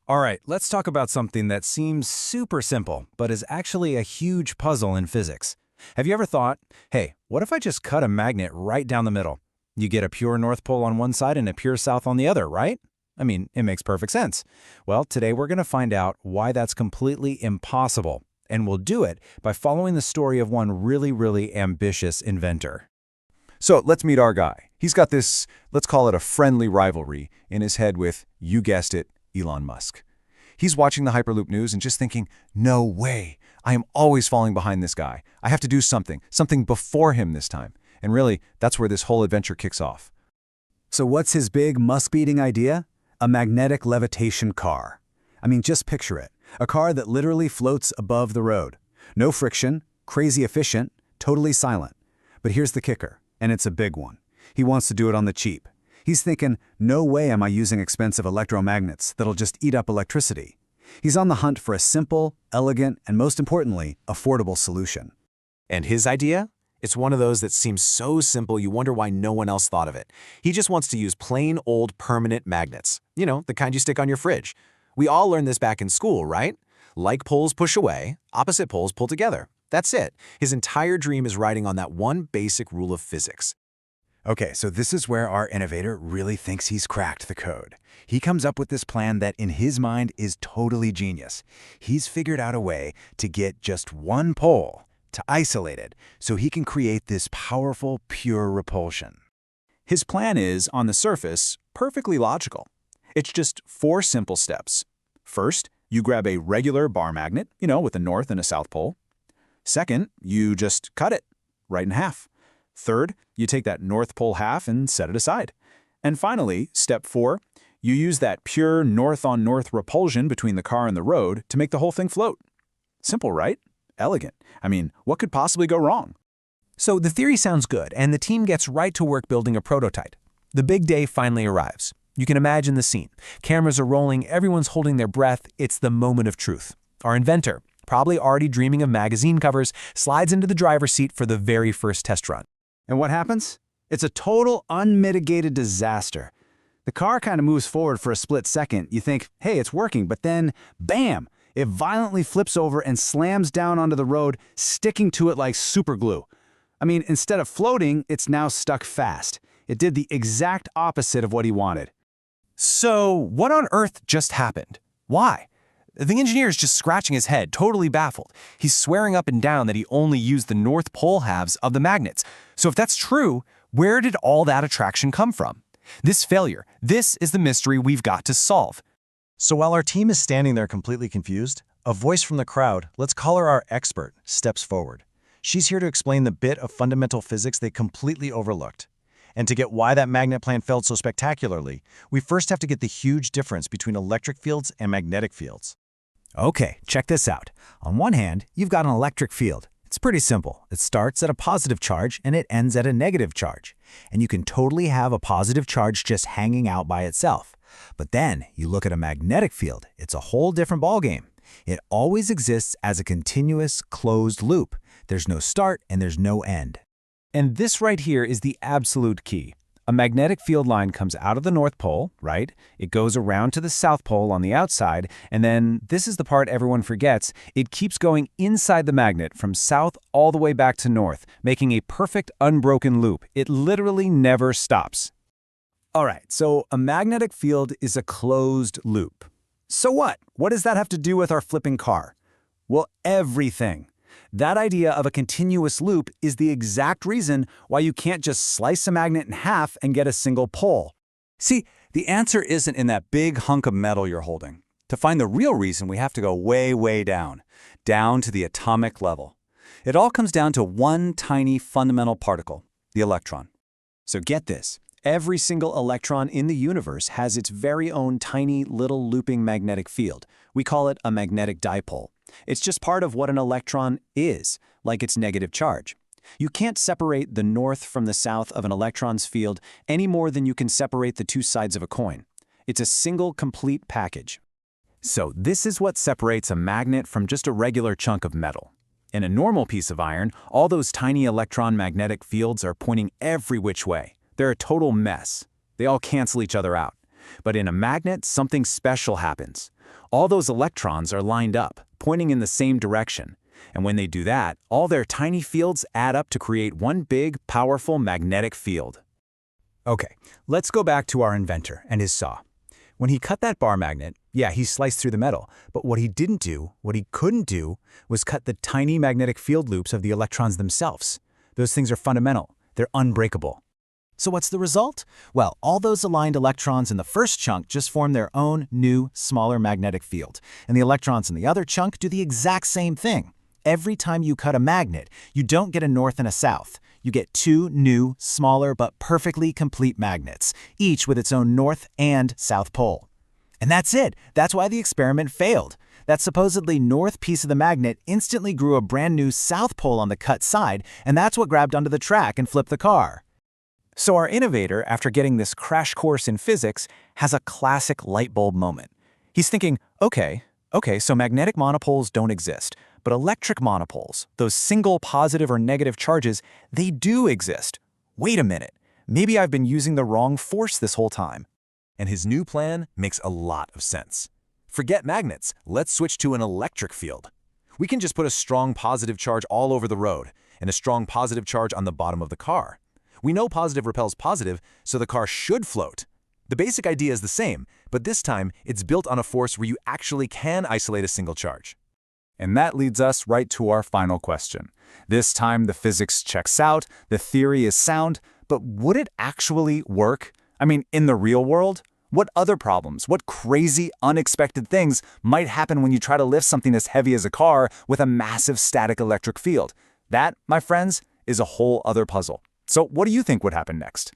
All right, let's talk about something that seems super simple, but is actually a huge puzzle in physics. Have you ever thought, hey, what if I just cut a magnet right down the middle? You get a pure North Pole on one side and a pure South on the other, right? I mean, it makes perfect sense. Well, today we're going to find out why that's completely impossible, and we'll do it by following the story of one really ambitious inventor. So let's meet our guy. He's got this, let's call it a friendly rivalry in his head with, you guessed it, Elon Musk. He's watching the Hyperloop news and just thinking, no way, I am always falling behind this guy. I have to do something before him this time. And really, that's where this whole adventure kicks off. So what's his big Musk-beating idea? A magnetic levitation car. I mean, just picture it. A car that literally floats above the road. No friction, crazy efficient, totally silent. But here's the kicker, and it's a big one. He wants to do it on the cheap. He's thinking, no way am I using expensive electromagnets that'll just eat up electricity. He's on the hunt for a simple, elegant, and most importantly, affordable solution. And his idea? It's one of those that seems so simple you wonder why no one else thought of it. He just wants to use plain old permanent magnets. You know, the kind you stick on your fridge. We all learned this back in school, right? Like poles push away, opposite poles pull together. That's it. His entire dream is riding on that one basic rule of physics. Okay, so this is where our innovator really thinks he's cracked the code. He comes up with this plan that in his mind is totally genius. He's figured out a way to get just one pole, to isolate it, so he can create this powerful, pure repulsion. His plan is, on the surface, perfectly logical. It's just 4 simple steps. First, you grab a regular bar magnet, with a north and a south pole. Second, you just cut it right in half. Third, you take that north pole half and set it aside. And finally, step 4, you use that pure north-on-north repulsion between the car and the road to make the whole thing float. Simple, right? Elegant. I mean, what could possibly go wrong? So the theory sounds good, and the team gets right to work building a prototype. The big day finally arrives. You can imagine the scene. Cameras are rolling, everyone's holding their breath. It's the moment of truth. Our inventor, probably already dreaming of magazine covers, slides into the driver's seat for the very first test run. And what happens? It's a total unmitigated disaster. The car kind of moves forward for a split second. You think, hey, it's working, but then, bam! It violently flips over and slams down onto the road, sticking to it like super glue. I mean, instead of floating, it's now stuck fast. It did the exact opposite of what he wanted. So what on earth just happened? Why? The engineer is just scratching his head, totally baffled. He's swearing up and down that he only used the north pole halves of the magnets. So if that's true, where did all that attraction come from? This failure, this is the mystery we've got to solve. So while our team is standing there completely confused, a voice from the crowd, let's call her our expert, steps forward. She's here to explain the bit of fundamental physics they completely overlooked. And to get why that magnet plan failed so spectacularly, we first have to get the huge difference between electric fields and magnetic fields. Okay, check this out. On one hand, you've got an electric field. It's pretty simple. It starts at a positive charge and it ends at a negative charge. And you can totally have a positive charge just hanging out by itself. But then you look at a magnetic field. It's a whole different ballgame. It always exists as a continuous, closed loop. There's no start and there's no end. And this right here is the absolute key. A magnetic field line comes out of the North Pole, right? It goes around to the South Pole on the outside, and then, this is the part everyone forgets, it keeps going inside the magnet from south all the way back to north, making a perfect unbroken loop. It literally never stops. All right, so a magnetic field is a closed loop. So what? What does that have to do with our flipping car? Well, everything. That idea of a continuous loop is the exact reason why you can't just slice a magnet in half and get a single pole. See, the answer isn't in that big hunk of metal you're holding. To find the real reason, we have to go way down to the atomic level. It all comes down to one tiny fundamental particle, the electron. So get this. Every single electron in the universe has its very own tiny little looping magnetic field. We call it a magnetic dipole. It's just part of what an electron is, like its negative charge. You can't separate the north from the south of an electron's field any more than you can separate the two sides of a coin. It's a single complete package. So this is what separates a magnet from just a regular chunk of metal. In a normal piece of iron, all those tiny electron magnetic fields are pointing every which way. They're a total mess. They all cancel each other out. But in a magnet, something special happens. All those electrons are lined up, pointing in the same direction. And when they do that, all their tiny fields add up to create one big, powerful magnetic field. Okay, let's go back to our inventor and his saw. When he cut that bar magnet, yeah, he sliced through the metal, but what he didn't do, what he couldn't do, was cut the tiny magnetic field loops of the electrons themselves. Those things are fundamental. They're unbreakable. So what's the result? Well, all those aligned electrons in the first chunk just form their own new, smaller magnetic field, and the electrons in the other chunk do the exact same thing. Every time you cut a magnet, you don't get a north and a south. You get two new, smaller, but perfectly complete magnets, each with its own north and south pole. And that's it. That's why the experiment failed. That supposedly north piece of the magnet instantly grew a brand new south pole on the cut side, and that's what grabbed onto the track and flipped the car. So our innovator, after getting this crash course in physics, has a classic light bulb moment. He's thinking, okay, so magnetic monopoles don't exist, but electric monopoles, those single positive or negative charges, they do exist. Wait a minute, maybe I've been using the wrong force this whole time. And his new plan makes a lot of sense. Forget magnets, let's switch to an electric field. We can just put a strong positive charge all over the road, and a strong positive charge on the bottom of the car. We know positive repels positive, so the car should float. The basic idea is the same, but this time it's built on a force where you actually can isolate a single charge. And that leads us right to our final question. This time the physics checks out, the theory is sound, but would it actually work? I mean, in the real world? What other problems, what crazy, unexpected things might happen when you try to lift something as heavy as a car with a massive static electric field? That, my friends, is a whole other puzzle. So what do you think would happen next?